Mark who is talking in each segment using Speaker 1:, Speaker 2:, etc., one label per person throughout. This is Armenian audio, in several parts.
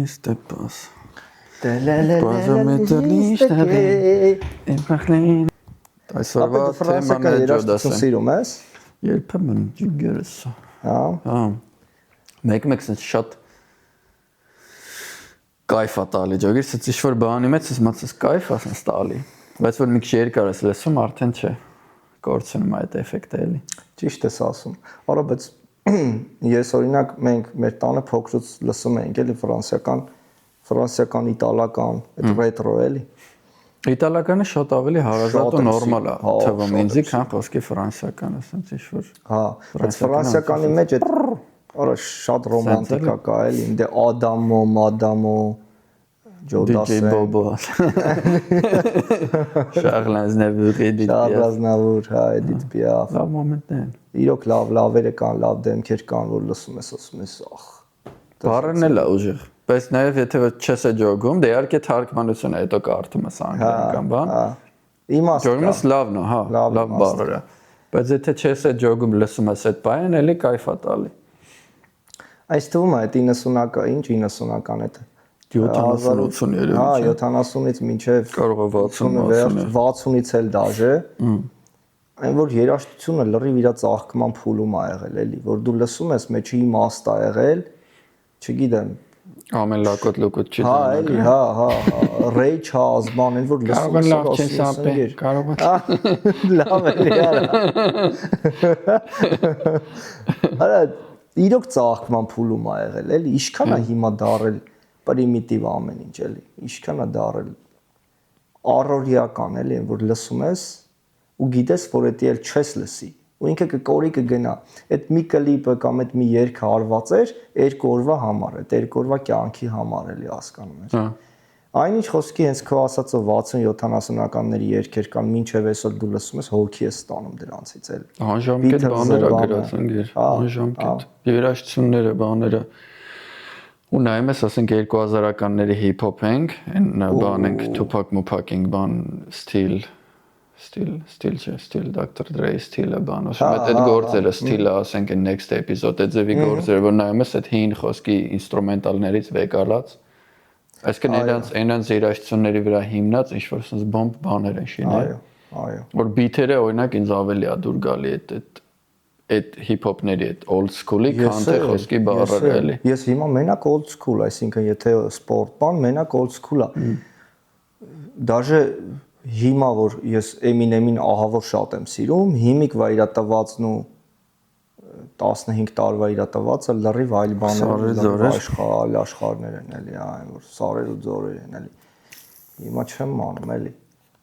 Speaker 1: Ստեպաս Այսօրվա թեման է ջոդասեն
Speaker 2: սիրում ես
Speaker 1: Երբեմն ջիգերս
Speaker 2: Հա
Speaker 1: Մեկ-մեկ շատ կայֆ է տալի ջոգիր սից ինչ-որ բանի մեջ ես մացես կայֆ ասես տալի բայց որ մի քիչ երկար ես լսում արդեն չէ կորցնում այդ էֆեկտը էլի
Speaker 2: Ճիշտ ես ասում Արա բայց ես օրինակ մենք մեր տանը փոքրուց լսում էինք էլի ֆրանսիական իտալական այդ ռետրո էլի
Speaker 1: Իտալականը շատ ավելի հարազատ ու նորմալ է թվում ինձ քան խոսքի ֆրանսիականը ասենց ինչ-որ
Speaker 2: Հա բայց ֆրանսիականի մեջ այդ արա շատ ռոմանտիկա կա էլի դե Ադամո Մադամո Ջոդասեն
Speaker 1: DJ Bobo Charles Aznavour Edith Piaf
Speaker 2: Charles Aznavour հա Edith Piaf
Speaker 1: լավ մոմենտներ են
Speaker 2: իրոք լավերը կան լավ դեմքեր կան որ լսում ես ասում ես ախ
Speaker 1: բառերն էլ ուժեղ բայց նաև եթե չես ջոգում դե իհարկե թարգմանությունը հետո կարդում ես անգլիական բան
Speaker 2: իմաստ
Speaker 1: ջոգում ես լավն է հա լավ բառեր է բայց եթե չես ջոգում լսում ես այդ բանը էլի կայֆ է տալի
Speaker 2: այս թվում է այդ 90-ական ինչ 90-ական է
Speaker 1: 70-80 երևի
Speaker 2: հա 70-ից մինչև
Speaker 1: կարող է
Speaker 2: 60-ից էլ դաժե այն որ երաժշտությունը լրիվ իր ծաղկման փուլում է եղել էլի որ դու լսում ես մեջի իմաստ է եղել չգիտեմ
Speaker 1: ամեն լակոտ լոկոտ չի
Speaker 2: հա էլի հա ռեյ չազ բան այն որ լսում ես
Speaker 1: կարող է
Speaker 2: լավ էլի արա իրոք ծաղկման փուլում է եղել էլի ինչքան է հիմա դարել պրիմիտիվ ամեն ինչ էլի ինչքան է դարել առօրյական էլի որ լսում ես ու գիտես որ դա էլ չես լսի ու ինքը կկորի կգնա այդ մի կլիպը կամ այդ մի երգը արված էր երկու օրվա համար այդ երկու օրվա կյանքի համար էլի հասկանում ես այնինչ խոսքի հենց քո ասածով 60-70-ականների երգեր կան մինչև այսօր դու լսում ես հոգի ես ստանում դրանցից էլ
Speaker 1: անժամկետ բաներ ա գրած ընկեր անժամկետ երաժշտությունները բաները ու նայում ես ասենք 2000-ականների հիփ-հոփ ենք այն բան ենք Tupac Mupac-ing բան ստիլ Dr. Dre ստիլը բան ասում այդ գործերը ստիլը ասենք next episode այդ ձևի գործերը որ նայում ես այդ հին խոսքի ինստրումենտալներից վեկալած այսինքն այնց երաժշտությունների վրա հիմնած ինչ որ sense բոմբ բաներ են շինել
Speaker 2: այո
Speaker 1: որ բիթերը օրինակ ինձ ավելի է դուր գալի այդ հիփ-հոփների այդ old school-ի քան թե խոսքի բառերը էլի
Speaker 2: ես հիմա մենակ old school այսինքն եթե սպորտ բան մենակ old school-ա դաժե հիմա որ ես Eminem-ին ահավոր շատ եմ սիրում հիմիկվա իր տվածն ու 15 տարվա իր տվածը լրիվ այլ բաներ աշխարհներ են էլի այն որ սարեր ու ձորեր են էլի հիմա չեմ մանում էլի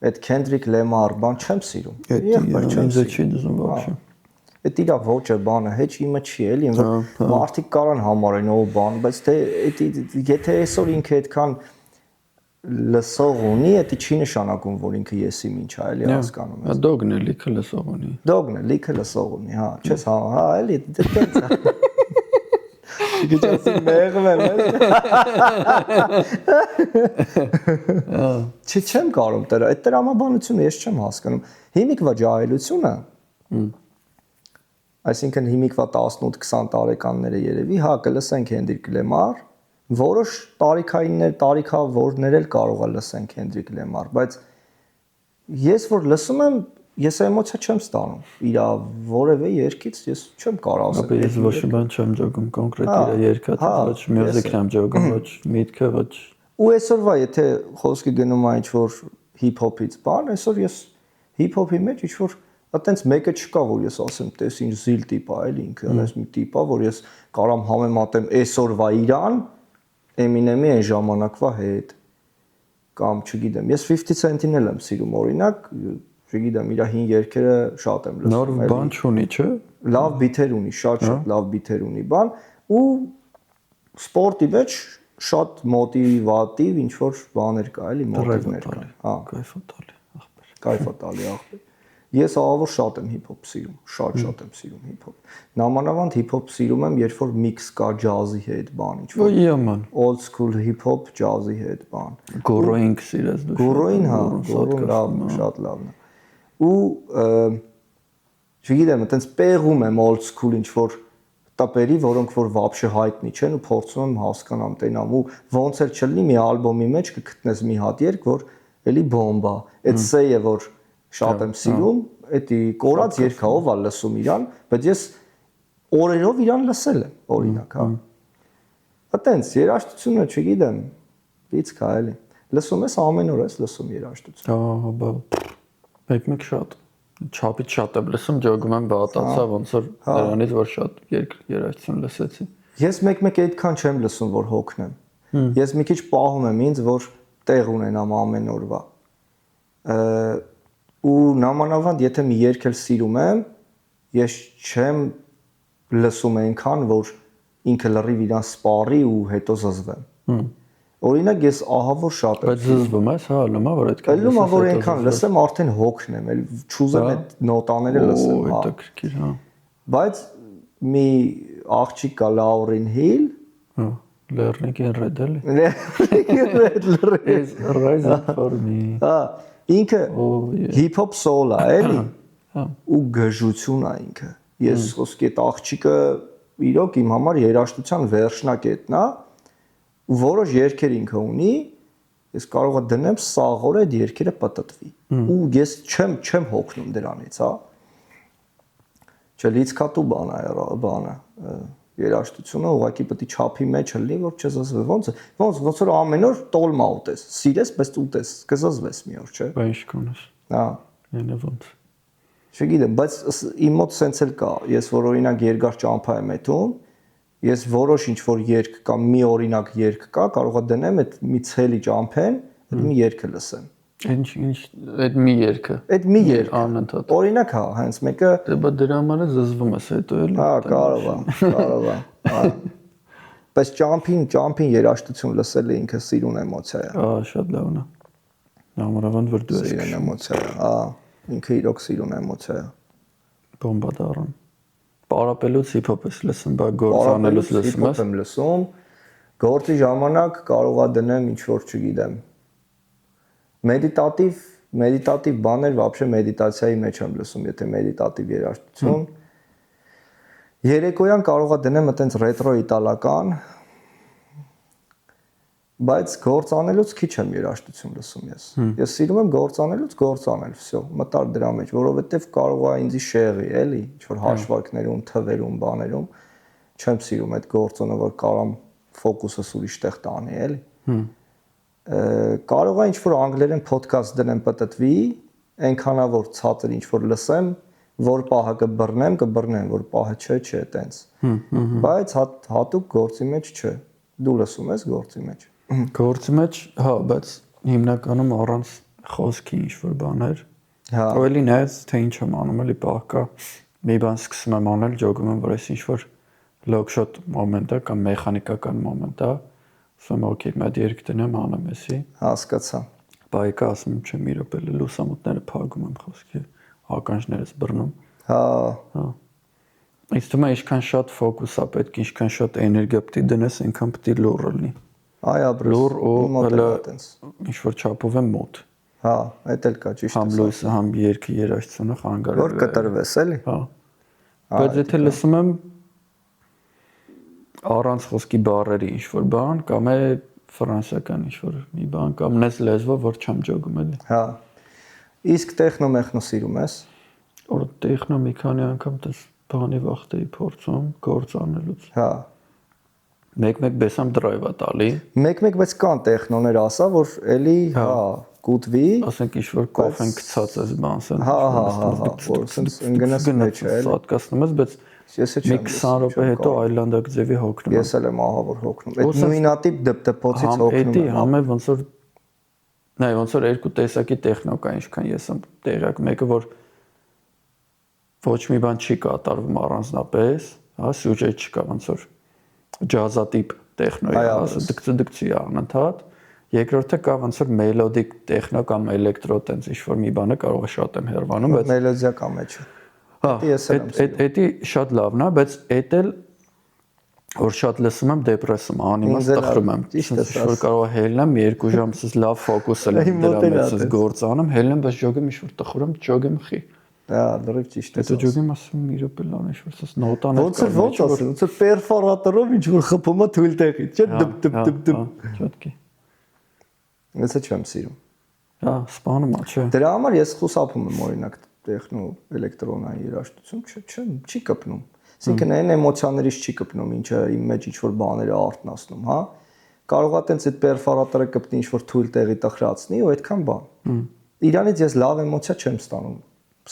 Speaker 2: այդ Kendrick Lamar բան չեմ սիրում
Speaker 1: ինձ չի դուզում вообще
Speaker 2: այդ իր ոճը բանը հեչ իմը չի էլի որ մարդիկ կարան համարեն ով բան բայց թե եթե այսօր ինքը այդքան լսող ունի, դա չի նշանակում, որ ինքը եսի ինչ է, էլի հասկանում ես։
Speaker 1: Դոգն է լիքը լսող ունի։
Speaker 2: Դոգն է լիքը լսող ունի, հա, չես հա, էլի դեռ է։ Գիտես մեղմ եմ, էլի։ Չեմ կարող դրա, այդ տրամաբանությունը ես չեմ հասկանում։ Հիմիկվա ջահելությունը, այսինքն հիմիկվա 18-20 տարեկանները երևի, հա, կլսենք Kendrick Lamar որոշ տարիքավորներ էլ կարող է լսեն Kendrick Lamar, բայց ես որ լսում եմ, ես էմոցիա չեմ ստանում։ Իր որևէ երգից ես չեմ կարող ասել։
Speaker 1: Ես ոչ բան չեմ ջոգում կոնկրետ իր երգը, ոչ մյուզիկն եմ ջոգում, ոչ միտքը, ոչ։
Speaker 2: Ու այսօրվա եթե խոսքը գնում է ինչ-որ հիփ-հոփից բան, այսօր ես հիփ-հոփի մեջ ինչ-որ այտենց մեկը չկա, որ ես ասեմ, տես ինչ զիլ տիպ է, էլի ինքը, այս մի տիպ է, որ ես կարամ համեմատեմ այսօրվա իրան Eminem-ի այն ժամանակվա հետ կամ չգիտեմ ես 50 Cent-ին էլ եմ սիրում օրինակ չգիտեմ իր հին երգերը շատ եմ լսում
Speaker 1: նոր բան չունի չէ
Speaker 2: լավ բիթեր ունի շատ լավ բիթեր ունի բան ու սպորտի մեջ շատ մոտիվատիվ ինչ որ բաներ կա էլի մոտիվներ կան հա կայֆ է տալի ախպեր Ես ահավոր շատ եմ հիփ-հոփ սիրում, շատ եմ սիրում հիփ-հոփ։ Նամանավանդ հիփ-հոփ սիրում եմ, երբ որ միքս կա ջազի հետ բան, ինչ-որ old school hip-hop ջազի հետ բան։
Speaker 1: Գորոին սիրես դու։
Speaker 2: Գորոին, հա, գորոն լավ, շատ լավն է։ Ու չգիտեմ, այտենց պեղում եմ old school ինչ-որ տպերի, որոնք որ вообще հայտնի չեն ու փորձում եմ հասկանամ, տենամ ու ոնց էլ չլինի մի ալբոմի մեջ կգտնես մի հատ երգ, որ էլի բոմբա։ Այդ սեյը որ շատ եմ սիրում, էդի կորած երգա ով է լսում իրան, բայց ես օրերով իրան լսել եմ, օրինակ, հա։ Այտենց երաժշտությունը, չգիտեմ, լիցք է էլի։ Լսում ես ամեն օր ես լսում երաժշտություն։
Speaker 1: Ահա, բա մեկ շատ չափից շատ եմ լսում, ջոգում եմ բատացա, ոնց որ նրանից որ շատ երաժշտություն լսեցի։
Speaker 2: Ես մեկ-մեկ այդքան չեմ լսում, որ հոգնեմ։ Ես մի քիչ պահում եմ ինձ, որ տեղ ունենամ ամեն օրվա։ Ու նամանավանդ եթե մի երգ էլ սիրում եմ, ես չեմ լսում այնքան, որ ինքը լրիվ իրան սպառի ու հետո զզվեմ։ Օրինակ ես ահա որ շատ եմ։
Speaker 1: Բայց զզվում ես, հա, լոմա որ այդքան։
Speaker 2: Ելնում ա որ այնքան լսեմ, արդեն հոգնեմ, էլ չուզեմ այդ նոտաները լսեմ, հա։
Speaker 1: Հետաքրքիր, հա։
Speaker 2: Բայց մի աղջիկ կա Լաուրին Հիլ,
Speaker 1: հա, Learning in Red էլի։
Speaker 2: Rise
Speaker 1: for me։
Speaker 2: Հա, ինքը hip-hop soul է, էլի։
Speaker 1: Հա։
Speaker 2: Ու գժություն է ինքը։ Ես խոսքի այդ աղջիկը իրոք իմ համար երաժշտության վերջնակետն է, ու որոշ երգեր ինքը ունի, ես կարող եմ դնեմ սաղորը այդ երգերը պատտվի։ Ու ես չեմ հոգնում դրանից, հա։ Չլիցքատու բան է, բանը։ Երաժշտությունը ուղղակի պետք է չափի մեջ լինի, որ չզզվի։ Ոնց որ ամեն օր տոլմա ուտես, սիրես, բայց ուտես, կզզվես մի օր, չէ։
Speaker 1: Բա ինչ կունես։
Speaker 2: Հա։
Speaker 1: Այնա ոնց։
Speaker 2: Չգիտեմ, բայց իմ մոտ սենց էլ կա, ես որ օրինակ երկար ճամփա եմ եթում, ես որոշ ինչ որ երգ կամ մի օրինակ երգ կա, կարող եմ դնեմ այդ մի ցելի ճամփեն, այդ մի երգը լսեմ։
Speaker 1: Ինչ այդ մի երգը։
Speaker 2: Այդ մի երգ
Speaker 1: անընդհատ։
Speaker 2: Օրինակ հա, հենց մեկը
Speaker 1: Դե բա դրա համար է զզվում ես հետո էլի։
Speaker 2: Հա, կարող է։ Հա։ Բայց ճամփին երաժշտություն լսելը ինքը սիրուն էմոցիա է։
Speaker 1: Ահա, շատ լավն է։ Համարավանդ որ դու ես
Speaker 2: Սիրուն էմոցիա է, հա, ինքը իրոք սիրուն էմոցիա է։
Speaker 1: Բոմբա դառն։ Պարապելուց հիփ-հոփ ես լսում, բա գործանելուց լսում ես։
Speaker 2: Եմ լսում։ Գործի ժամանակ կարողա դնեմ ինչ որ չգիտեմ։ Մեդիտատիվ բաներ вообще մեդիտացիայի մեջ եմ լսում, եթե մեդիտատիվ երաժշտություն։ Երեկոյան կարողա դնեմ այտենց ռետրո իտալական, բայց գործանելուց քիչ եմ երաժշտություն լսում ես։ Ես սիրում եմ գործանելուց գործանել, всё, մտար դրա մեջ, որովհետև կարողա ինձի շեղի, էլի, ինչ որ հաշվարկներում, թվերում, բաներում, չեմ սիրում այդ գործոնը, որ կարամ ֆոկուսս ուրիշ տեղ տանի, էլի։ Կարող է ինչ որ անգլերեն ոդքասթ դնեմ պատտվի, այնքանավոր ցածր ինչ որ լսեմ, որ պահը կբռնեմ, որ պահը չէ, տենց։ Բայց հատուկ գործի մեջ չէ։ Դու լսում ես գործի մեջ։
Speaker 1: Գործի մեջ, հա, բայց հիմնականում առանց խոսքի ինչ որ բաներ։
Speaker 2: Հա։
Speaker 1: Ու էլի նայած թե ինչ եմ անում, էլի պահկա մի բան սկսում եմ անել, ջոգում եմ, որ այս ինչ որ լոքշոտ մոմենտ է կամ մեխանիկական մոմենտ է։ Ասում եմ, օքեյ, մոտ երկ դնեմ անեմ էսի։
Speaker 2: Հասկացա։
Speaker 1: Բայկա ասում եմ, չեմ մի րոպե լուսամուտները փակում եմ խոսքի, ականջներս բռնում։
Speaker 2: Հա։
Speaker 1: Հա։ Ինձ թվում է ինչքան շատ ֆոկուս է պետք, ինչքան շատ էներգիա պետք է դնես, այնքան պետք է լուր լինի։
Speaker 2: Այ ապրես։
Speaker 1: Լուր ու հələ
Speaker 2: տենց։
Speaker 1: ինչ որ չափով եմ մոտ։
Speaker 2: Հա, այդ էլ կա ճիշտ։
Speaker 1: Համ լույսը, համ երգը, երաժշտությունը խանգարել։
Speaker 2: Որ կտրվես, էլի։
Speaker 1: Հա։ Բայց եթե լսում եմ առանց խոսքի բառերի ինչ որ բան, կամ է ֆրանսիական ինչ որ մի բան, կամ նես լեզվով, որ չեմ ջոգում էլի։
Speaker 2: Հա։ Իսկ տեխնո սիրում ես։
Speaker 1: Որ տեխնո մի քանի անգամ դες բանի վախտ էի փորձում գործանելուց։
Speaker 2: Հա։
Speaker 1: Մեկ-մեկ բեսամ դրայվա տալի։
Speaker 2: Մեկ-մեկ բայց կան տեխնոներ ասա, որ էլի, հա, կուտվի։
Speaker 1: Ասենք ինչ որ կոֆեն գցած ես բան, ասենք։
Speaker 2: Հա, որ սենց ընկնես մեջ է, էլի։
Speaker 1: Սատկացնում ես, բայց
Speaker 2: ես
Speaker 1: մի 20 րոպե հետո այլանդակ ձևի հոգնում եմ։
Speaker 2: Ես էլ եմ ահա որ հոգնում։ Այդ նույնատիպ դպդպոցից հոգնում եմ։
Speaker 1: Համ է ոնց որ նայ ոնց որ երկու տեսակի տեխնո կա, ինչքան ես եմ տեղյակ, մեկը որ ոչ մի բան չի կատարվում առանձնապես, հա, սյուժետ չկա, ոնց որ ջազատիպ տեխնո է, ասա դկցի անընդհատ։ Երկրորդը կա ոնց որ մելոդիկ տեխնո կամ էլեկտրո տենց ինչ որ մի բանը կարող է շատ եմ հերվանում, բայց
Speaker 2: մելոդիա կա մեջը։
Speaker 1: Հա, էդի շատ լավն է, բայց էդ էլ որ շատ լսում եմ դեպրեսում, անիմաց տխրում եմ։ Որ կարող է հելնեմ 2 ժամ սս լավ ֆոկուս եմ դրա մեջ գործ անեմ, հելնեմ, բայց ջոգեմ ինչ որ տխրում, ջոգեմ խի։
Speaker 2: Հա, լրիվ ճիշտ է։
Speaker 1: Հետո ջոգի մասում մի րոպե լան է որ ասես նոտան
Speaker 2: ոնց ասել, ոնց պերֆորատորով ինչ որ խփում է թույլ տեղի, չէ՞ դպ։
Speaker 1: Ճոտկի։
Speaker 2: Ես չեմ սիրում։
Speaker 1: Հա, սպանում է, չէ։
Speaker 2: Դրա համար ես խուսափում եմ օրինակ տեխնո էլեկտրոնային երաժշտություն, չի կպնում։ Այսինքն այն էմոցիաներից չի կպնում, ինչը իմ մեջ ինչ որ բաներ է արտնասնում, հա։ Կարող է տենց այդ պերֆորատորը կպնի ինչ որ թույլ տեղի տխրացնի ու այդքան բան։ Իրանից ես լավ էմոցիա չեմ ստանում,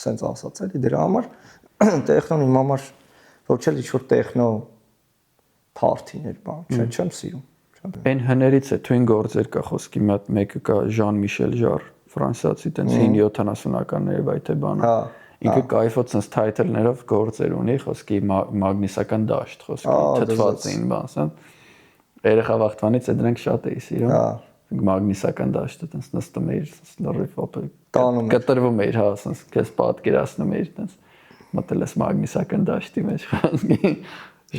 Speaker 2: սենց ասած էլի, դրա համար տեխնոն իմ համար ոչ էլ ինչ որ տեխնո փարթիներ բան, չեմ սիրում։
Speaker 1: Այն հներից է թույն գործեր կա խոսքի մի հատ մեկը կա Ժան-Միշել Ժար, ֆրանսիացի տենց 5-70-ականների վայթե բանը։ Ինքը կայֆոց sense title-ներով գործեր ունի, խոսքի մագնիսական դաշտ, խոսքի թթված էին բանսան։ Երեխա վախտվանից է դրանք շատ էի սիրում։ Մագնիսական դաշտը տենց նստում էիր, լրիվ ապա կտրվում էիր, հա, sense քեզ պատկերացնում էիր տենց մտել ես մագնիսական դաշտի մեջ, խոսքի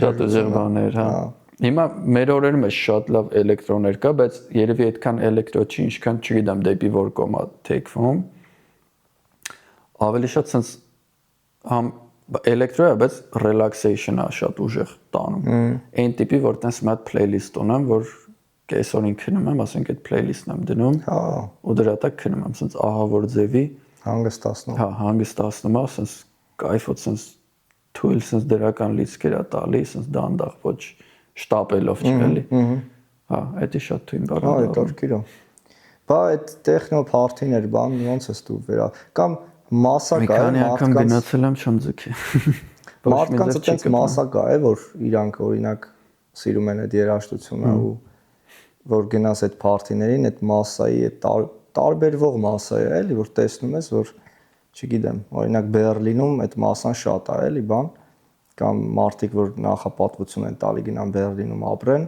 Speaker 1: շատ ուժեղ բաներ, հա։ Հիմա մեր օրերում է շատ լավ էլեկտրոներ կա, բայց երևի այդքան էլեկտրո չի, ինչքան չգիտեմ դեպի որ կոմա թեքվում։ Ավելի շատ sense համ էլեկտրո է, բայց relaxation-ը շատ ուժեղ տանում։ Այն տիպի որ տես մի հատ playlist ունեմ, որ կեսօրին քնում եմ, ասենք այդ playlist-ն եմ դնում։ Հա։ Ու դրա տակ քնում եմ, sense ահա որ ձևի
Speaker 2: հանգստացնում։
Speaker 1: Հա, հանգստացնում է, sense կայֆոց sense թույլ sense դրական լիցքեր է տալի, sense դանդաղ ոչ շտապելով չելի։ Հա, դա շատ թույն բառ է։
Speaker 2: Հա, դա օրքիրա։ Բա այդ տեխնո փարթիներ բան ոնց ես դու վերա կամ մասա կա
Speaker 1: մարդկանց գնացել եմ չեմ ձգի։
Speaker 2: Մարդկանց այդպես մասա կա է որ իրանք օրինակ սիրում են այդ երաժշտությունը ու որ գնաս այդ փարթիներին այդ մասայի այդ տարբերվող մասա է էլի որ տեսնում ես որ չգիտեմ օրինակ Բերլինում այդ մասան շատ է էլի բան կամ մարդիկ որ նախապատվություն են տալի գնան Բերլինում ապրեն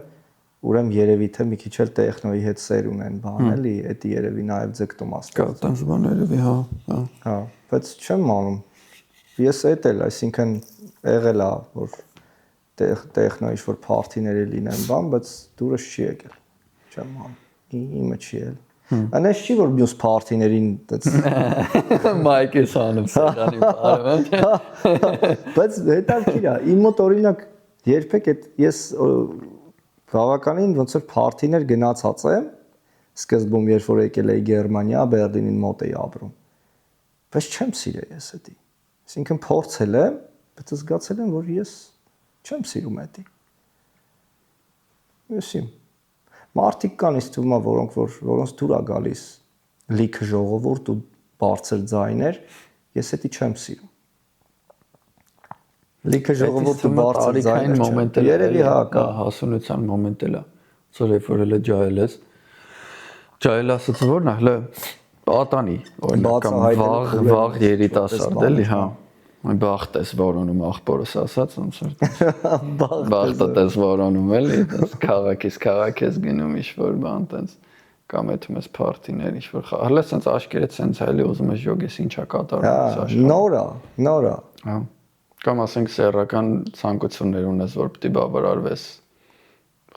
Speaker 2: ուրեմն երևի թե մի քիչ էլ տեխնոյի հետ սեր ունեն բան էլի դա երևի նաև ձգտում աստված
Speaker 1: կա տես բան երևի հա
Speaker 2: հա բայց չեմ անում ես էդ էլ այսինքն եղել է որ տեխնոյի ինչ որ փարթիներ լինեն բան բայց դուրս չի եկել չեմ անում իմը չի էլ Անես չի որ մյուս փարթիներին դից
Speaker 1: Մայքս անում սեղանի բարը
Speaker 2: բայց հետաքրքիր է իմ մոտ օրինակ երբեք այդ ես բավականին ոնց որ փարթիներ գնացած եմ սկզբում երբ որ եկել էի Գերմանիա Բերլինին մոտ էի ապրում բայց չեմ սիրել ես դա այսինքն փորձել եմ բայց զգացել եմ որ ես չեմ սիրում դա ուսիմ Մարդիկ կան իսկ թվում է որոնց դուր է գալիս լիքը ժողովուրդ ու բարձր ձայներ, ես դա չեմ սիրում։ Լիքը ժողովուրդ ու բարձր ձայներ
Speaker 1: մոմենտ է։
Speaker 2: Երևի հա կա
Speaker 1: հասունության մոմենտ է։ Ծորը որել է ջայել ես։ Ջայել ասած որն է, հələ պատանի, օրինակ կամ վաղ երիտասարդ էլի, հա։ Այն բախտ ես որոնում աղբորս ասած ոնց որ բախտը ես որոնում էլի քաղաքից գնում ինչ-որ բան տենց կամ այդում ես փարթիներ ինչ-որ հələ սենց աշկերտ սենց էլի ուզում ես յոգես ինչա կատարում
Speaker 2: նորա
Speaker 1: հա կամ ասենք սեռական ցանկություններ ունես որ պիտի բավարարվես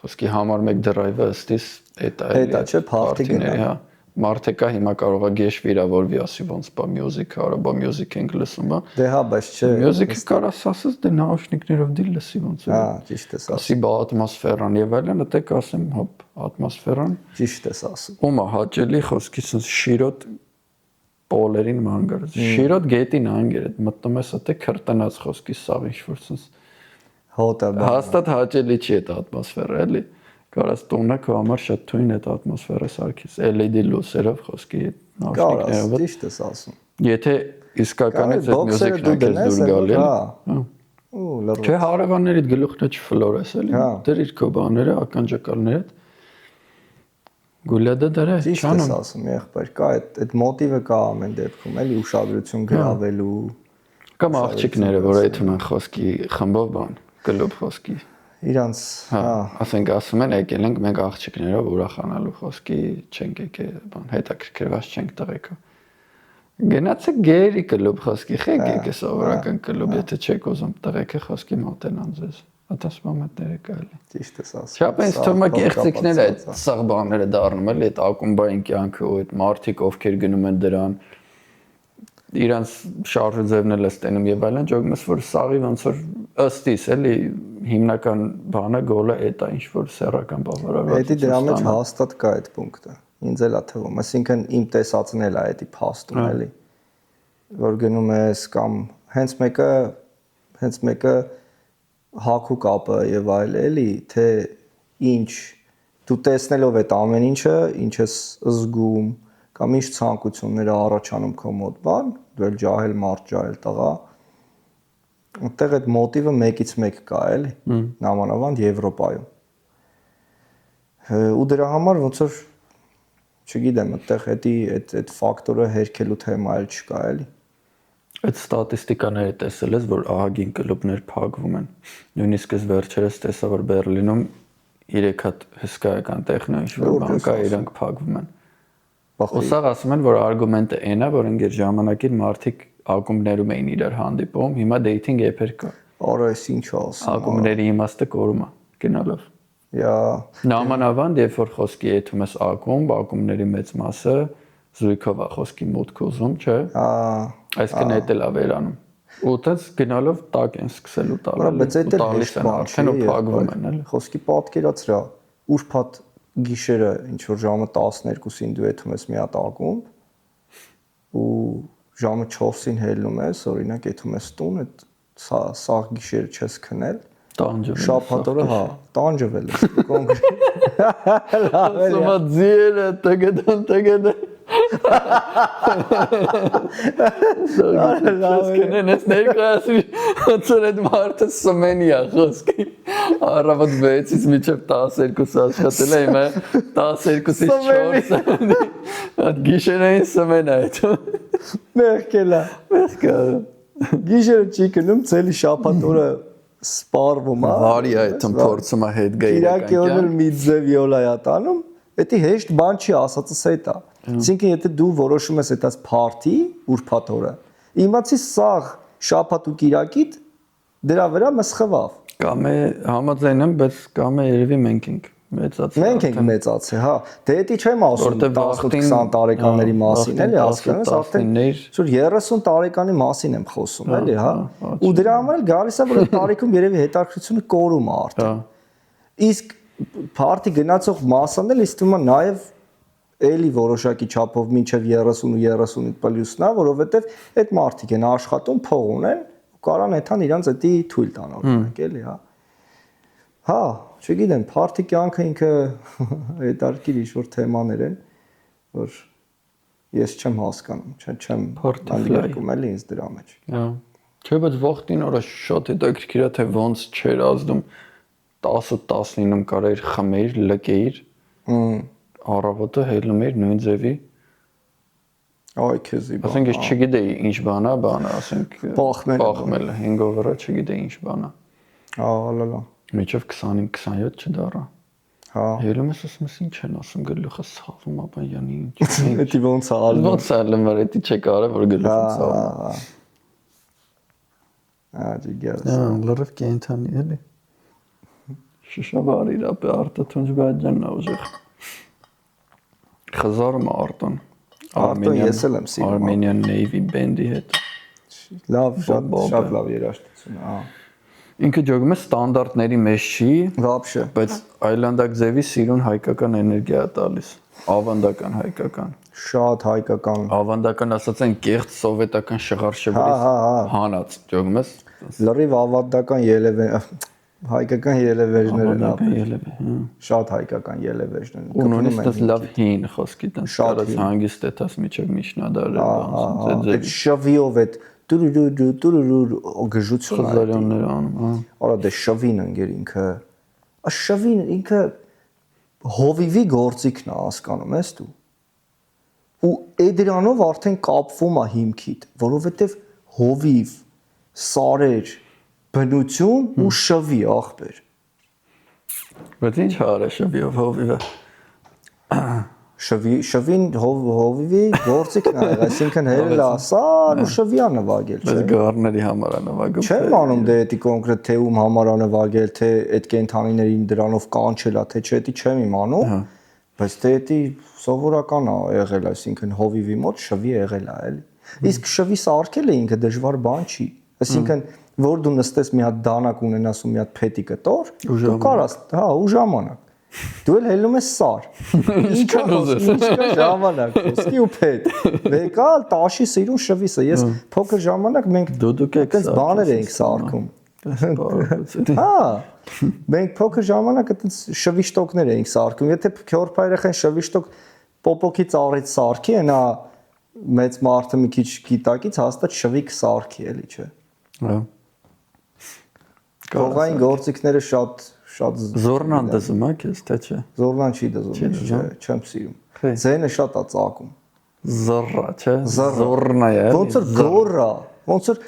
Speaker 1: խոսքի համար մեկ դրայվը ըստիս
Speaker 2: դա չէ փարթիները
Speaker 1: հա Մարդը կա հիմա կարող է գեշ վիրավորվի ասի ոնց բա մյուզիկ արա բա մյուզիկ ենք լսում բա
Speaker 2: դե հա բայց չէ
Speaker 1: մյուզիկը կարաս ասես դե նաուշնիկներով դի լսի ոնց
Speaker 2: հա ճիշտ ես ասում
Speaker 1: ասի բա ատմոսֆերան եւ այլն դե կասեմ հոп ատմոսֆերան
Speaker 2: ճիշտ ես ասում
Speaker 1: ումա հաճելի խոսքի sense շիրոտ պոլերին մանգար շիրոտ գետին անգեր այդ մտնում ես դե քրտնած խոսքի սաղ ինչ որ sense
Speaker 2: հոտա բա
Speaker 1: հաստատ հաճելի չի այդ ատմոսֆերը էլի Կարաս տոնը քո համար շատ թույն է ատմոսֆերը սարքես LED լուսերով խոսքի
Speaker 2: նաուշնիկներով ճիշտ ես ասում
Speaker 1: Եթե իսկականից այդ մյուզիկն է քեզ դուր գալի
Speaker 2: ու լրիվ
Speaker 1: Չէ հարևաններիդ գլուխն է չֆլորես էլի դեր իր քո բաները ականջակալներդ Գուլադը դրա
Speaker 2: ճիշտ ես ասում եղբայր կա այդ մոտիվը կա ամեն դեպքում էլի ուշադրություն գրավելու
Speaker 1: կամ աղջիկները որ այդում են խոսքի խմբով բան կլուբ խոսքի
Speaker 2: Իրանց
Speaker 1: հա ասենք ասում են եկել ենք մենք աղջիկներով ուրախանալու խոսքի չենք եկել բան հետաքրքրված չենք տղեկա գնացեք գերի կլուբ խոսքի խեք եկե սովորական կլուբ եթե չեք ուզում տղեկը խոսքի մոտենան ձեզ այդպես մոմենտներ է կարելի
Speaker 2: ճիշտ ես ասում
Speaker 1: չափ ինձ թվում է գեղեցիկները այդ սաղ բաները դառնում էլի այդ ակումբային կյանքը ու այդ մարդիկ ովքեր գնում են դրան իրանց շարժը ձևն էլ է ստենում եւ այլն, ճոգմս որ սաղի ոնց որ ըստ իս էլի հիմնական բանը գոլը էդ է ինչ որ սեռական բավարարված։
Speaker 2: Էդի դրա մեջ հաստատ կա այդ պունկտը։ Ինձ էլ է թվում, այսինքն իմ տեսածն էլ է էդի փաստում էլի, որ գնում ես կամ հենց մեկը հակու կապը եւ այլ էլի, թե ինչ դու տեսնելով այդ ամեն ինչը, ինչ ես զգում կամ ինչ ցանկություններ առաջանում քո մոտ, բան, դու էլ ջահել մարդ, ջահել տղա, այդտեղ այդ մոտիվը մեկից մեկ կա, էլի, նամանավանդ Եվրոպայում։ Ու դրա համար ոնց որ չգիտեմ, այդտեղ այդ ֆակտորը հերքելու թեմա էլ չկա, էլի։
Speaker 1: Այդ ստատիստիկաները տեսել ես, որ ահագին կլուբներ փակվում են։ Նույնիսկ ես վերջերս տեսա, որ Բերլինում 3 հատ հսկայական տեխնո ինչ-որ բան կա, իրանք փակվում են։ Ոսաղ ասում են, որ արգումենտը այն է, որ ընկեր ժամանակին մարդիկ ակումբներում էին իրար հանդիպում, հիմա dating app-եր կա։
Speaker 2: Արա էս ինչ ասում։
Speaker 1: Ակումբների իմաստը կորում է, գնալով։ Նամանավանդ, երբ որ խոսքի եթում ես ակումբների մեծ մասը զույգով է խոսքի մուտք ուզում, չէ։ Այսինքն էդ էլ է վերանում։ Ու դες գնալով տակ են սկսելու տալ։
Speaker 2: Բայց այդ էլ հեշտ բան չէ,
Speaker 1: ու փակվում են, էլի։
Speaker 2: Խոսքի պատկերացրա, ուրբաթ գիշերը ինչ որ ժամը 12-ին դու եթում ես մի հատ ակումբ ու ժամը 4-ին հելնում ես, օրինակ եթում ես տուն, այդ սաղ գիշերը չես քնել,
Speaker 1: տանջվում։
Speaker 2: Շաբաթ օրը հա, տանջվել ես կոնկրետ։
Speaker 1: Լավ էլի։ Սոմա ձիերը տգդան։ Կնեն ես ներկայացրի, ոնց որ այդ մարդը սմենի է խոսքի։ Առավոտ 6-ից մինչև 12 աշխատել է, հիմա 12-ից 4 այդ գիշերային սմեն է այդ։
Speaker 2: Մեղքելա։ Գիշերը չի կնում, ցելի շաբաթ օրը սպարվում է։
Speaker 1: Վարի այդում փորձում է հետ գա իրական։
Speaker 2: Իրակի օրը մի ձև յոլա է տանում, դա հեշտ բան չի, ասածս այդ է։ Այսինքն եթե դու որոշում ես այդպես party ուրբաթ օրը, իմացի սաղ շաբաթ ու կիրակիտ դրա վրա մսխվավ։
Speaker 1: Կամ է համաձայն եմ, բայց կամ է երևի մենք ենք մեծացել։
Speaker 2: Մենք ենք մեծացել, հա։ Դե դա չեմ ասում 18-20 տարեկանների մասին, էլի հասկանաս, արդեն շուտ 30 տարեկանի մասին եմ խոսում, էլի, հա։ Ու դրա համար գալիս է որ այդ տարիքում երևի հետաքրքրությունը կորում է արդեն։ Իսկ party գնացող մասն էլ իստում է նաև էլի որոշակի չափով մինչև 30 ու 35 պլյուսն է, որովհետև այդ մարդիկ են աշխատում, փող ունեն ու կարան այդան իրանց էդի թույլ տան օրինակ, էլի, հա։ Հա, չգիտեմ, party կյանքը ինքը հետարքիր ինչ-որ թեմաներ են, որ ես չեմ հասկանում, չեմ հանդիպում էլի ինձ դրա մեջ։
Speaker 1: Հա։ Չէ, բայց ողջին օրը շատ հետաքրքիր է, թե ոնց չեր ազդում 10-19-ում կարեր խմեիր, լկեիր։ Առավոտը հելնում էիր նույն ձևի։
Speaker 2: Այ քեզի բան։
Speaker 1: Ասենք ես չգիտեի ինչ բան է, ասենք պախմելը, hangover-ը չգիտեի ինչ բան է։
Speaker 2: Ալալա։
Speaker 1: Միջև 25-27 չդառա։
Speaker 2: Հա։
Speaker 1: Հելում ես ասում ես ինչ են ասում գլուխը ցավում, ապա յանի ինչ։
Speaker 2: Էդի ոնց է ալում։
Speaker 1: Ոնց է ալում, էդի չէ կարա որ գլուխը ցավում։
Speaker 2: Ջիգես։
Speaker 1: Լրիվ կենթանի էլի։ Շշավարի ապա արտը թունջ բաժանն ուժեղ։ Խզարում արտոն։
Speaker 2: Արտոն ես էլ եմ սիրում։
Speaker 1: Armenian Navy Band-ի հետ։
Speaker 2: Լավ, շատ լավ երաժշտություն, հա։
Speaker 1: Ինքը ջոգում է ստանդարտների մեջ չի,
Speaker 2: Вообще,
Speaker 1: բայց այլանդակ ձևի սիրուն հայկական էներգիա է տալիս, ավանդական հայկական։
Speaker 2: Շատ հայկական։
Speaker 1: Ավանդական ասած են կեղծ սովետական շղարշվերից հանած, ջոգում ես։
Speaker 2: Լրիվ ավանդական ելևեր, հայկական ելևերներ են
Speaker 1: ապրել։
Speaker 2: Շատ հայկական ելևերներ են։
Speaker 1: Ու նույնիսկ լավ հին խոսքի տան շատ հանգիստ է տաս միջև միջնադարը,
Speaker 2: այդ շվիով այդ տուրուրու գժություն է։
Speaker 1: Խզարյաններ անում, հա։
Speaker 2: Արա դե շվին ընկեր ինքը։ Շվին ինքը հովիվի գործիքն է, հասկանում ես դու։ Ու դրանով արդեն կապվում է հիմքիդ, որովհետև հովիվ, սարեր, բնություն ու շվի ախպեր։
Speaker 1: Բայց ինչ հարը շվիով հովիվը։
Speaker 2: Շվին հովիվի գործիքն է, այսինքն հելա սար ու շվի է նվագել, չէ՞։
Speaker 1: Բայց գառների համար է նվագում։
Speaker 2: Չեմ անում դե էդի կոնկրետ թե ում համար է նվագել, թե այդ կենթանիներին դրանով կանչել է, թե չէ, էդի չեմ իմանում, բայց թե էդի սովորական է եղել, այսինքն հովիվի մոտ շվի եղել է, էլի։ Իսկ շվի սարքելը ինքը դժվար բան չի։ Այսինքն որ դու նստես մի հատ դանակ ունենաս ու մի հատ փետի կտոր, դու կարաս, հա, ու ժամանակ։ Դու էլ հելնում ես սար։ Ինչքան ժամանակ, ոսկի ու փետ։ Վեկալ տաշի սիրուն շվիսը։ Ես փոքր ժամանակ մենք այդպես բաներ էինք սարքում։ Հա։ Մենք փոքր ժամանակ այդպես շվիշտոկներ էինք սարքում։ Եթե քյորփա երեխան շվիշտոկ պոպոկի ծառից սարքի, նա մեծ մարդը մի քիչ գիտակից հաստատ շվիկ սարքի էլի, չէ։
Speaker 1: Հա։
Speaker 2: Կողային գործիքները շատ
Speaker 1: Զորնան դզում է քեզ, թե չէ։
Speaker 2: Զորնան չի դզում, չէ, չեմ սիրում։ Ձենը շատ է ծակում։
Speaker 1: Զռա, չէ։ Զորնա է։
Speaker 2: Ոնց որ գոռա, ոնց որ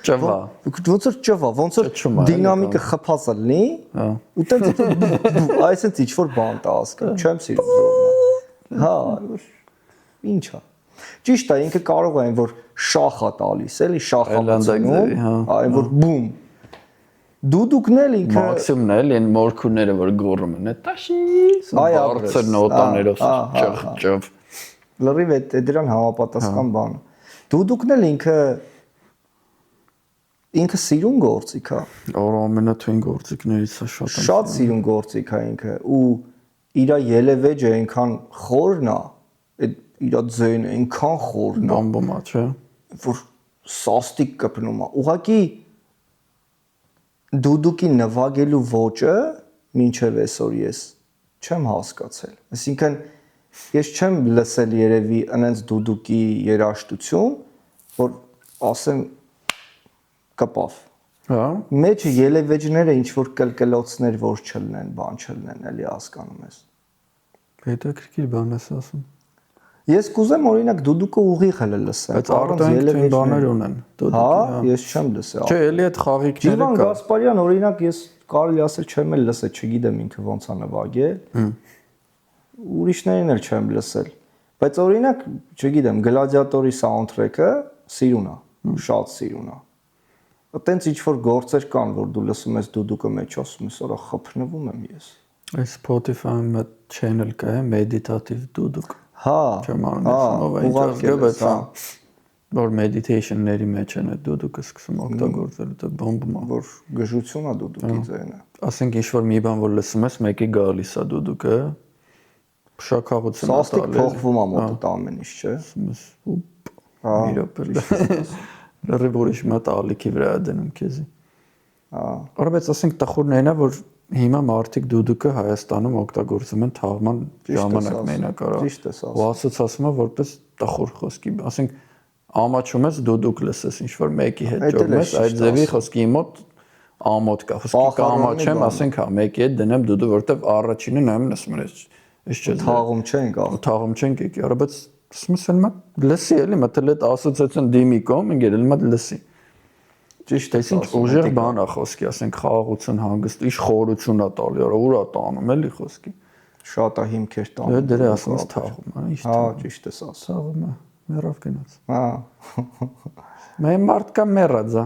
Speaker 1: ճվա,
Speaker 2: ոնց որ դինամիկը խփածը լինի, ու տենց այսինքն ինչ որ բան տա ասկա, չեմ սիրում զորնան։ Հա, ինչա։ Ճիշտ է, ինքը կարող է այն որ շախ է տալիս, էլի շախապցնում, այն որ բում Դուդուկն էլ ինքը
Speaker 1: մաքսիմումն էլ այն մորքուները որ գոռում են, տաշի, բարձր նոտաներով ճղճղ։
Speaker 2: Լրիվ է դրան համապատասխան բան։ Դուդուկն էլ ինքը սիրուն գործիք է։
Speaker 1: Ամենաթույն գործիքներից է շատ։
Speaker 2: Շատ սիրուն գործիք է ինքը ու իր ելևեջը այնքան խորն է, այդ իր ձայնը այնքան խորն է։
Speaker 1: Բամբոմա, չէ։
Speaker 2: Որ սաստիկ կպնում է։ Ուղղակի Դուդուկի նվագելու ոճը մինչև այսօր ես չեմ հասկացել։ Այսինքն ես չեմ լսել երևի այնց դուդուկի երաժշտություն, որ ասեմ կպավ։
Speaker 1: Հա։
Speaker 2: Մեջը ելևեջները ինչ որ կլկլոցներ որ չլնեն, բան չլնեն, էլի հասկանում ես։
Speaker 1: Հետաքրքիր բան ես ասում։
Speaker 2: Ես կուզեմ օրինակ դուդուկը ուղիղ հələ լսեմ։
Speaker 1: Բայց արտահայտություն բաներ ունեն դուդուկի։
Speaker 2: Հա, ես չեմ լսել։
Speaker 1: Չէ, էլի այդ խաղիկները կա։
Speaker 2: Ջիվան Գասպարյան օրինակ ես կարելի ասել չեմ էլ լսել, չգիտեմ ինքը ոնց է նվագել։ Ուրիշներին էլ չեմ լսել։ Բայց օրինակ, չգիտեմ, Գլադիատորի սաունդթրեքը սիրուն է, շատ սիրուն է։ Այտենց ինչ որ գործեր կան, որ դու լսում ես դուդուկը մեջ ասում ես, օրա խփնվում եմ ես։
Speaker 1: Այս Spotify-ում այդ channel կա, մեդիտատիվ դուդուկ։
Speaker 2: Հա,
Speaker 1: չեմ անում ով ինչ բայց որ մեդիտեյշնների մեջ են այդ դուդուկը սկսում օգտագործել, դա բոմբում է,
Speaker 2: որ գժություն է դուդուկի ձայնը։
Speaker 1: Ասենք ինչ որ մի բան որ լսում ես, մեկի գալիս է դուդուկը, շաքաղություն է տալիս։
Speaker 2: Սաստիկ փոխվում է մոտդ ամեն ինչ, չէ։
Speaker 1: Հա, լրիվ ուրիշ մատ ալիքի վրա դնում քեզի։
Speaker 2: Հա։
Speaker 1: Արա բայց ասենք տխուրներն է որ հիմա մարդիկ դուդուկը Հայաստանում օգտագործում են թաղման ժամանակ մենակ արա։
Speaker 2: Ճիշտ ես ասում։
Speaker 1: Ու ասոցիացում է որպես տխուր խոսքի, ասենք ամաչում ես դուդուկ լսես ինչ որ մեկի հետ ջորում ես, այդ ձևի խոսքի մոտ ամոթ կա, խոսքի կամաչեմ, ասենք հա մեկի հետ դնեմ դուդու, որտեվ առաջինը նայում ասում ես, ես չէ։
Speaker 2: Թաղում չենք աղ։
Speaker 1: Թաղում չենք եկի, արա բայց ասում եմ լսի էլի, մտել այդ ասոցիացիոն դիմիկոմ, ինգերել մատ լսի։ Ճիշտ է, ինչ ուժեղ բան է խոսքի, ասենք խաղաղություն, հանգիստ, ինչ խորություն է տալի, արա ուր է տանում էլի խոսքի։
Speaker 2: Շատ է հիմքեր տանում։
Speaker 1: Դե ասում ես թաղում, հա, ինչ։
Speaker 2: Հա, ճիշտ ես ասում։
Speaker 1: Թաղում է, մեռավ գնաց։
Speaker 2: Հա։
Speaker 1: Մեն մարդկա մեռած է։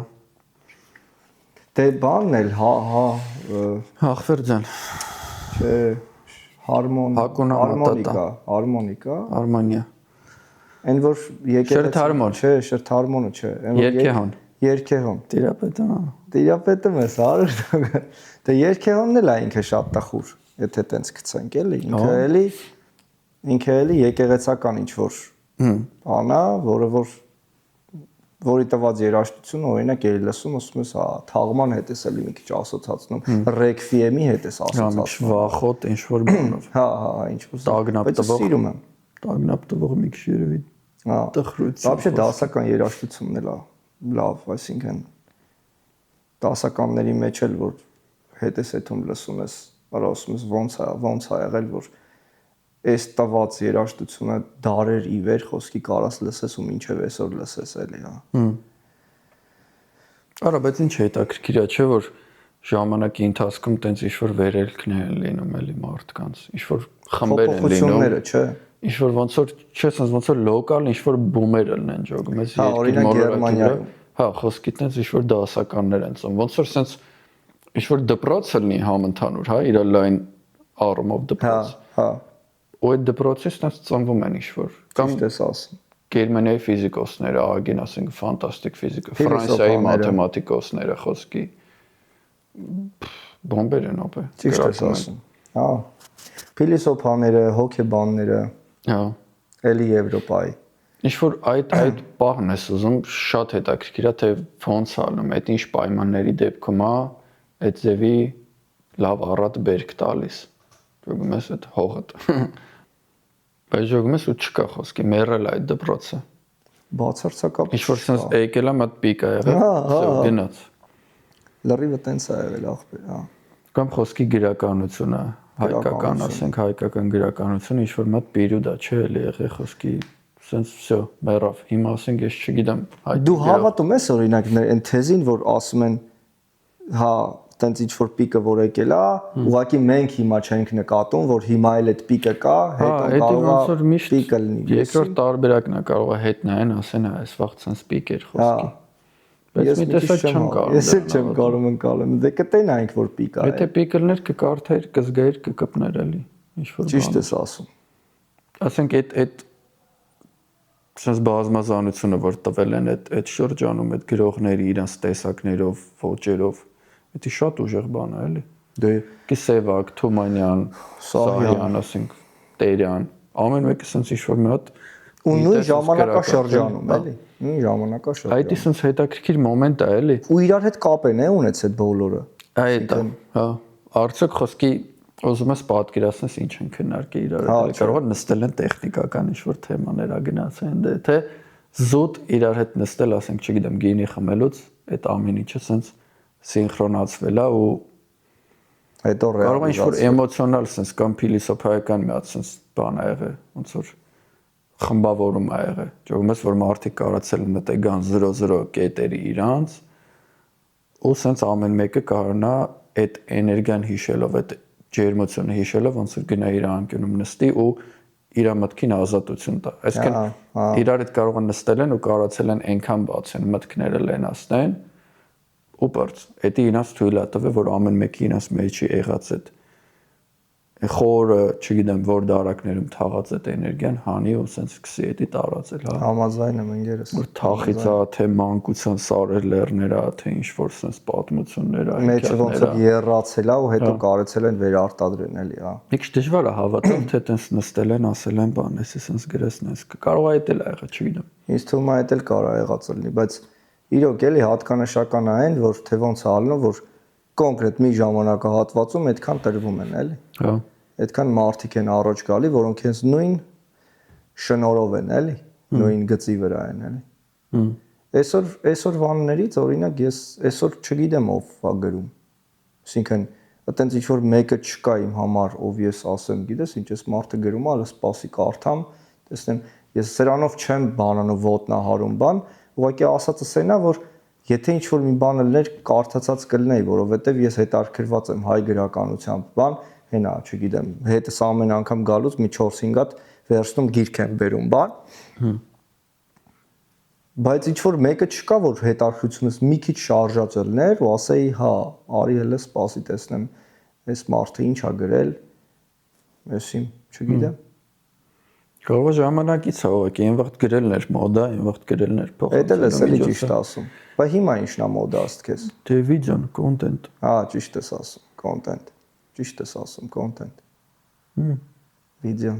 Speaker 2: Դե բանն էլ, հա,
Speaker 1: Հախվերձան։
Speaker 2: չէ, հարմոնիկա։
Speaker 1: Արմանիա։
Speaker 2: Այն որ եկել
Speaker 1: Շրթարմոն։
Speaker 2: Չէ, շրթարմոնը չէ, այն որ
Speaker 1: Երկեհոն։
Speaker 2: Երկեհոն։
Speaker 1: Տիրապետը։
Speaker 2: Տիրապետում ես, արը։ Դե երկեհոնն էլ է ինքը շատ տխուր, եթե տենց գցենք էլի, ինքը էլի եկեղեցական ինչ որ անա, որի տված երաժշտությունը օրինակ էլի լսում, ասում ես, հա, թաղման հետ ես էլի մի քիչ ասոցացնում, ռեկվիեմի հետ ես ասոցացնում։
Speaker 1: Վախոտ ինչ որ բանով։
Speaker 2: Հա, ինչ որ
Speaker 1: Տագնապ տվող։
Speaker 2: սիրում եմ։
Speaker 1: Տագնապ տվող մի քիչ երևի։
Speaker 2: Հա։
Speaker 1: Տխրություն։
Speaker 2: Вообще դասական երաժշտությունն էլ է լավ, այսինքն դասականների մեջ էլ որ հետ ես այդում լսում ես, արա ասում ես ոնց է եղել որ այս տված երաժշտությունը դարեր ի վեր խոսքի կարաս լսես ու մինչև այսօր լսես էլի, հա։
Speaker 1: Արա, բայց ինչ հետաքրքիր է, չէ՞ որ ժամանակի ընթացքում տենց ինչ որ վերելքներ են լինում էլի մարդկանց, ինչ որ խմբեր են լինում,
Speaker 2: չէ։
Speaker 1: ինչ որ ոնց որ չէ, ոնց որ լոկալ ինչ որ բումեր են ջոգում, այս
Speaker 2: երկրի Գերմանիայում։
Speaker 1: Հա, խոսքի տենց ինչ որ դասականներ են ծնվում, ոնց որ սենց ինչ որ դպրոց լինի համընդհանուր, հա, իր լայն առումով դպրոց։
Speaker 2: Հա։
Speaker 1: Ու այդ դպրոցից տենց ծնվում են ինչ որ կամ
Speaker 2: ճիշտ ես ասում։
Speaker 1: Գերմանիայի ֆիզիկոսները, ագին ասենք ֆանտաստիկ ֆիզիկա, Ֆրանսիայի մաթեմատիկոսները խոսքի բոմբեր են ապա։
Speaker 2: Ճիշտ ես ասում։ Հա։ Փիլիսոփաները, հոգեբանները,
Speaker 1: հա,
Speaker 2: էլի Եվրոպայի։
Speaker 1: Ինչ որ այդ բաղն ես ուզում շատ հետաքրքիր է թե ոնց անում, այդ ինչ պայմանների դեպքում է այդ ձևի լավ առատ բերք տալիս։ Ճոգում ես այդ հողը։ Բայց ճոգում ես ու չկա խոսքի, մեռել այդ դպրոցը։
Speaker 2: Բացարձակապես։
Speaker 1: Ինչ որ sense եկել է մատ պիկ ա եղել, всё գնաց։
Speaker 2: Լրիվը տենց է եղել ախպեր, հա։
Speaker 1: Կամ խոսքի գրականությունը, հայկական, ասենք հայկական գրականությունը, ինչ որ մատ պերիոդ է, չէ՞ էլի եղել խոսքի, sense всё, մեռավ։ Հիմա ասենք ես չգիտեմ,
Speaker 2: Դու հավատում ես օրինակ այն թեզին, որ ասում են, հա, տենց ինչ որ պիկը որ եկել է, ուղղակի մենք հիմա չենք նկատում, որ հիմա էլ այդ պիկը կա, հետո կարող է պիկը լինի։
Speaker 1: Երկրորդ տարբերակն է կարող է հետ նայեն, ասեն, այս վաղ sense պիկ էր խոսքի։ Բայց մի տեսակ չեմ կարող։
Speaker 2: Ես էլ չեմ կարող ընկալեմ։ Դե կտենայինք որ պիկ է։
Speaker 1: Եթե պիկը լներ կկարդայր, կզգայր, կկպներ էլի։ Ինչ որ բան։
Speaker 2: Ճիշտ ես ասում։
Speaker 1: Ասենք այդ sense բազմազանությունը, որ տվել են այդ շրջանում այդ գրողների իրանց տեսակներով, ոճերով, դա շատ ուժեղ բան է, էլի։
Speaker 2: Դե
Speaker 1: Կիսևակ, Թումանյան, Սահյան, ասենք, Տերյան, ամեն մեկը sense ինչ-որ մի հատ
Speaker 2: ու նույն ժամանակաշրջանում, էլի։ Նույն ժամանակաշրջանում։
Speaker 1: Այդ sense հետաքրքիր մոմենտ է, էլի։
Speaker 2: Ու իրար հետ կապ են ունեցել այդ բոլորը։
Speaker 1: Այդ է, հա։ Արդյոք խոսքի ուզում ես պատկերացնես ինչ են քննարկել իրար հետ։ Կարող է նստել են տեխնիկական ինչ-որ թեմաներ ագնացեն, դե թե զուտ իրար հետ նստել, ասենք, չգիտեմ, գինի խմելուց այդ ամեն ինչը sense սինխրոնացվել է ու
Speaker 2: հետո
Speaker 1: կարող է ինչ-որ էմոցիոնալ sense կամ փիլիսոփայական մի հատ sense բան ա եղել, ոնց որ խմբավորում ա եղել։ Ճոգում ես որ մարդիկ կարացել են մտել գան 0-0 կետերի իրանց ու sense ամեն մեկը կարողանա այդ էներգիան հիշելով, այդ ջերմությունը հիշելով ոնց որ գնա իր անկյունում նստի ու իր մտքին ազատություն տա։ Այսինքն իրար հետ կարող են նստել են ու կարացել են այնքան բացեն մտքները լենացնեն ու բարձ։ Դա իրաց թույլ է տվել, որ ամեն մեկի իրաց մեջի եղած այդ խորը, չգիտեմ, որ դարակներում թաղած այդ էներգիան հանի ու sense սկսի դա տարածել, հա։
Speaker 2: Համաձայն եմ ընկերս։
Speaker 1: Որ թախից է, թե մանկության սարեր լեռներ է, թե ինչ որ sense պատմություններ է,
Speaker 2: մեջը ոնց որ երրացել է ու հետո կարեցել են վերարտադրեն էլի, հա։
Speaker 1: Մի քիչ դժվար է հավատալ, թե տենց նստել են, ասել են բան, էսի sense գրեսն էս։ Կարող է դա եղել, չգիտեմ։
Speaker 2: Ինձ թվում է դա էլ կարող է եղած լինի, բայց իրոք էլի հատկանշական է այն, որ թե ոնց է ալնում, որ կոնկրետ մի ժամանակահատվածում այդքան տրվում են, էլի։
Speaker 1: Հա։
Speaker 2: Այդքան մարդիկ են առաջ գալի, որոնք հենց նույն շնորհով են, էլի, նույն գծի վրա են, էլի։ Այսօր վաններից օրինակ ես այսօր չգիտեմ ով է գրում։ Այսինքն, այտենց ինչ որ մեկը չկա իմ համար, ով ես ասեմ, գիտես, ինչ էս մարդը գրում է, հələ սպասի կարդամ, տեսնեմ, ես սրանով չեմ բանանում ոտնահարում բան, ուղղակի ասածս այն է, որ եթե ինչ որ մի բան լներ կարդացած կլինեի, որովհետև ես հետաքրքրված եմ հայ գրականությամբ, բան հենա, չգիտեմ, հետս ամեն անգամ գալուց մի 4-5 հատ վերցնում գիրք եմ բերում, բան։ Բայց ինչ որ մեկը չկա, որ հետաքրքրությունս մի քիչ շարժած ելներ ու ասեի, հա, արի հələ սպասի տեսնեմ, այս մարդը ինչ ա գրել, այսին, չգիտեմ։
Speaker 1: Կարող է ժամանակից է ուղղակի, այն վաղտ գրելն էր մոդա, այն վաղտ գրելն էր փոխանցել։
Speaker 2: Դա էլ էլի ճիշտ ասում։ Բայց հիմա ինչն է մոդա ըստ քեզ։
Speaker 1: Դե վիդեոն, կոնտենտ։
Speaker 2: Հա, ճիշտ ես ասում, կոնտենտ։ Ճիշտ ես ասում, կոնտենտ։ Վիդեո։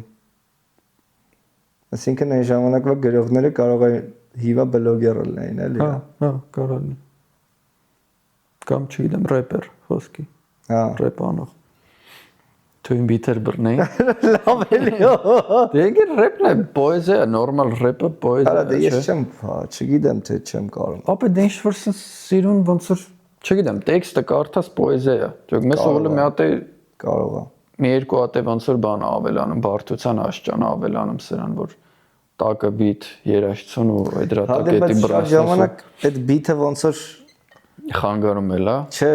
Speaker 2: Այսինքն այն ժամանակվա գրողները կարող են հիվա բլոգեր լինեն, էլի։
Speaker 1: Հա, կարող լինի։ Կամ չգիտեմ, рэպեր, խոսքի։
Speaker 2: Հա,
Speaker 1: рэպ անող։ Թույն բիթեր բռնեին։
Speaker 2: լավ էլի։
Speaker 1: Դե եկել рэպն է, պոեզիա, նորմալ рэպը պոեզիա։
Speaker 2: Արա դե ես չեմ, չգիտեմ թե չեմ կարող։
Speaker 1: Ապա դե ինչ որ սիրուն ոնց որ, չգիտեմ, տեքստը կարդաս պոեզիա է։ Մենք սովորել մի հատ է
Speaker 2: կարող է։
Speaker 1: Մի երկու հատ է ոնց որ բան ավելանում, բարդության աշճան ավելանում սրան, որ տակը բիթ երաշխություն ու այդ դրա տակ էտի բրասնես։
Speaker 2: Ժամանակ այդ բիթը ոնց որ
Speaker 1: խանգարում է, լա։
Speaker 2: Չէ,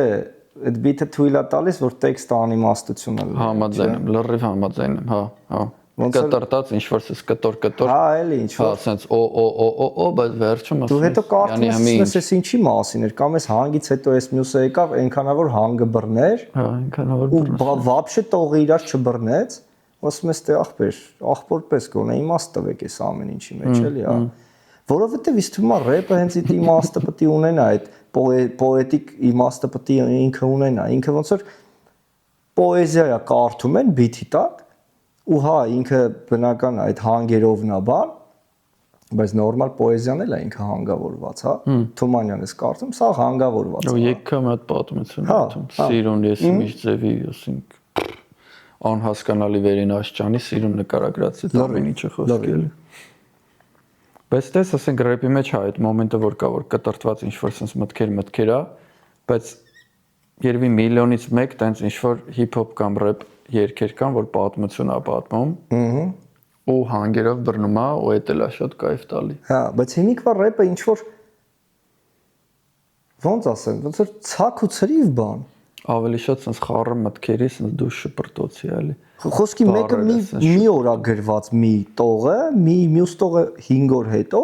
Speaker 2: այդ բիթը թույլ է տալիս, որ տեքստը անիմաստություն է։
Speaker 1: Համաձայն եմ, լրիվ համաձայն եմ, հա։ Կտրտած ինչ որ սս կտոր։
Speaker 2: Հա, էլի ինչ որ։
Speaker 1: Հա, սենց օ, բայց վերջում ասես։
Speaker 2: Դու հետո կարդում ես էս ինչի մասին էր, կամ էս հանգից հետո էս մյուսը եկավ, այնքանավոր հանգը բռներ։
Speaker 1: Հա, այնքանավոր
Speaker 2: բռներ։ Ու вообще տողը իրար չբռնեց, ասում ես թե ախպորպես գոնե իմաստ տվեք այս ամեն ինչի մեջ էլի, հա։ Որովհետև ինձ թվում է ռեփը հենց այդ իմաստը պետք է ունենա, այդ պոետիկ իմաստը պետք է ինքը ունենա, ինքը ոնց որ պոեզիա է կարդում են բիթի տակ, ու հա ինքը բնական այդ հանգերովն է բան, բայց նորմալ պոեզիան էլ է ինքը հանգավորված, հա։ Թումանյանն էս կարդում, սա հանգավորված է։
Speaker 1: Ու եկա մի հատ պատմություն ատում, սիրուն ես միշտ ձևի, ասենք անհասկանալի վերին աշճանի սիրուն նկարագրացից ամեն ինչը խոսքի էլի։ Բայց դες ասենք ռեպի մեջ հա այդ մոմենտը որ կա որ կտրտված ինչ որ sense մտքեր է, բայց երևի միլիոնից մեկ տենց ինչ որ հիփ-հոփ կամ ռեպ երգեր կան, որ պատմություն է պատմում։ Ու հանգերով բռնում է, ու դա էլ է շատ կայֆ տալի։
Speaker 2: Հա, բայց հիմիկվա ռեպը ինչ որ ոնց ասեմ, ոնց որ ցակ ու ցրիվ բան։
Speaker 1: Ավելի շատ sense խառը մտքերի sense դու շպրտոցի էլի։
Speaker 2: Խոսքի մեկը մի օր է գրված մի տողը, մյուս տողը 5 օր հետո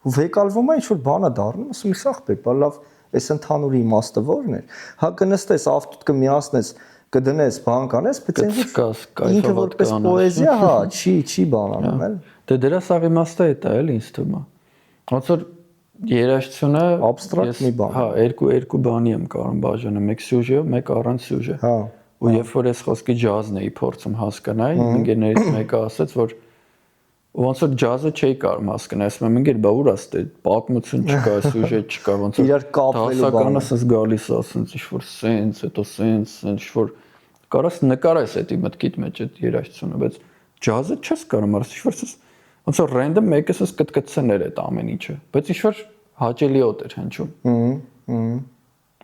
Speaker 2: ու վեկալվում է ինչ որ բան է դառնում, ասում ես ախպեր, բա լավ, այս ընդհանուր իմաստը ո՞րն է։ Հա կնստես, ավտոտ կմիացնես, կդնես, բան կանես, բայց ինքը որպես պոեզիա, հա, չի բանանում էլ։
Speaker 1: Դե դրա սաղ իմաստը է դա էլի ինձ թվում է։ Ոնց որ երաժշտությունը
Speaker 2: աբստրակտ մի բան։
Speaker 1: Հա, երկու բանի եմ կարող բաժանել, մեկ սյուժեով, մեկ առանց սյուժե։
Speaker 2: Հա։
Speaker 1: Ու երբ որ ես խոսքի ջազն էի փորձում հասկանալ, ընկերներից մեկը ասաց, որ ոնց որ ջազը չէի կարող հասկանալ, ասում եմ ընկեր, բա ուր է ստե պատմություն չկա, սյուժե չկա, ոնց որ
Speaker 2: իրար կապվելու բան։
Speaker 1: Դասականը sense գալիս է, sense ինչ որ sense, հետո sense, ինչ որ կարաս նկարես էդի մտքիդ մեջ այդ երաժշտությունը, բայց ջազը չես կարող ասես, ինչ որ sense ոնց որ random մեկը sense կտկցներ այդ ամեն ինչը, բայց ինչ որ հաճելիոտ էր հնչում։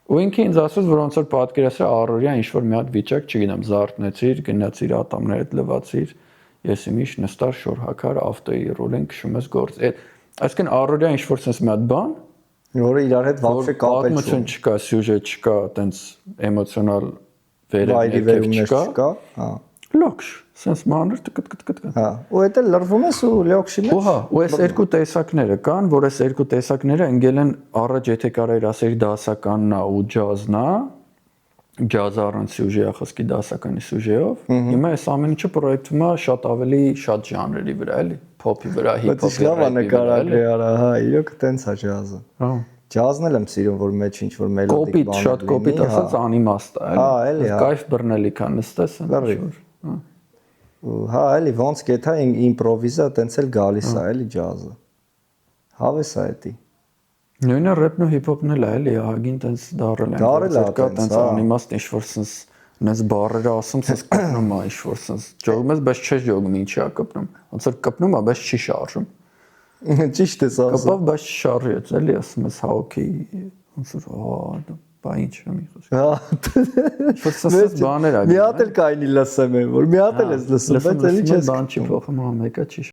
Speaker 1: Ու ինքը ինձ ասաց, որ ոնց որ պատկերացրա առօրյա ինչ որ մի հատ վիճակ, չգիտեմ, զարթնեցիր, գնացիր ատամներդ լվացիր, ես իմիշ նստար շոր հակար ավտոյի ռոլեն քշում ես գործ։ Այսինքն առօրյա ինչ որ sense մի հատ բան,
Speaker 2: որը իրար հետ вообще կապել չունի։
Speaker 1: Պատմություն չկա, սյուժե չկա, այտենց էմոցիոնալ վերաբերյալ չկա։
Speaker 2: Հա։
Speaker 1: Լոքշ, sense մանր տկտ։
Speaker 2: Հա, ու դա լրվում ես ու լոքշի մեջ։
Speaker 1: Ու հա, ու այս երկու տեսակները կան, որ այս երկու տեսակները ընկել են առաջ եթե կարայր ասել դասականն է ու ջազն է, ջազը առանց սյուժե է խոսքի դասականի սյուժեով։ Հիմա այս ամեն ինչը պրոյեկտվում է շատ ավելի շատ ժանրերի վրա, էլի, փոփի վրա, հիփ-հոփի վրա։
Speaker 2: Բայց լավ նկարագրի արա, հա, իրոք տենց է ջազը։
Speaker 1: Հա։
Speaker 2: Ջազն էլ եմ սիրում, որ մեջ ինչ որ մելոդիկ
Speaker 1: բան է։ Շատ կոպիտ ասած անիմաստ է, էլի։
Speaker 2: Հա, էլի, հա։
Speaker 1: Կայֆ բռնելի կա նստես ինչ որ։
Speaker 2: Հա, էլի ոնց գետա իմպրովիզա տենց էլ գալիս է, էլի ջազը։ Հավես է էդի։
Speaker 1: Նույնը ռեպն ու հիփ-հոփն էլ է, էլի, ահագին տենց դարել են։
Speaker 2: Դարել է
Speaker 1: տենց անիմաստ ինչ որ sense նես բառերը ասում, sense կպնում է ինչ որ sense։ Ջոգում ես, բայց չես ջոգում, ինչի է կպնում։ Ոնց որ կպնում է, բայց չի շարժում։
Speaker 2: Ճիշտ ես ասում։
Speaker 1: Կպավ, բայց շարժեց, էլի, ասում ես, հա, օքեյ, ոնց որ, բա ինչ եմ իխոս։
Speaker 2: Հա։
Speaker 1: Որ sense բաներ ա։
Speaker 2: Մի հատ էլ կայնի լսեմ, որ մի հատ էլ ես լսում, բայց էլի չես։
Speaker 1: Բան չի փոխում, հա, մեկը չի